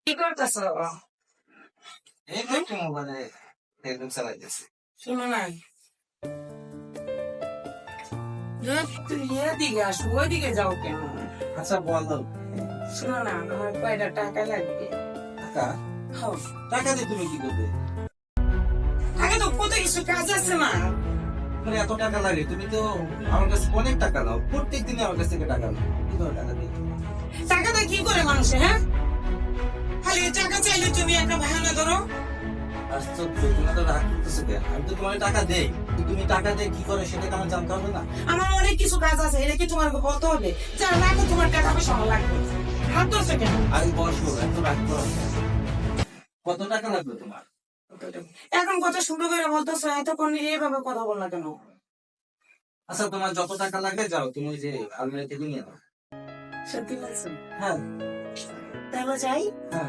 কি করতেছ? এই তো একটু মোবাইলে ফেসবুক চালাইতেছি। শুনো না, তুমি এদিকে আসো, ওইদিকে যাও কেন? আচ্ছা বলো। শোনো না, আমার কয়টা টাকা লাগবে। টাকা? হও, টাকা দিয়ে তুমি কি করবে? টাকা তো কত কিছু কাজ আছে না। তোমার এত টাকা লাগে? তুমি তো আমার কাছে অনেক টাকা নাও, প্রত্যেক দিনে আমার কাছ থেকে টাকা নাও। কি করে টাকা দিই? টাকাটা কি করে মানুষে, হ্যাঁ? খালি টাকা চাইলে তুমি একটা বাহানা ধরো। আশ্চর্য, তুমি তো রাগ করতেছো কেন? আমি তো তোমার টাকা দেই, তুমি টাকা দিয়ে কি করে সেটা তো আমার জানতে হবে না? আমার অনেক কিছু কাজ আছে, এটা কি তোমার বলতে হবে? যা লাগবে তোমার টাকা পয়সা আমার লাগবে। হাত ধরছো কেন? আরে বসো, এত রাগ করো কেন? কত টাকা লাগবে তোমার? এখন কথা শুরু করে বলতেছো, এতক্ষণ এইভাবে কথা বললা কেন? আচ্ছা তোমার যত টাকা লাগে যাও, তুমি ওই যে আলমারি থেকে নিয়ে নাও। সত্যি বলছো? হ্যাঁ। তাহলে যাই। হ্যাঁ।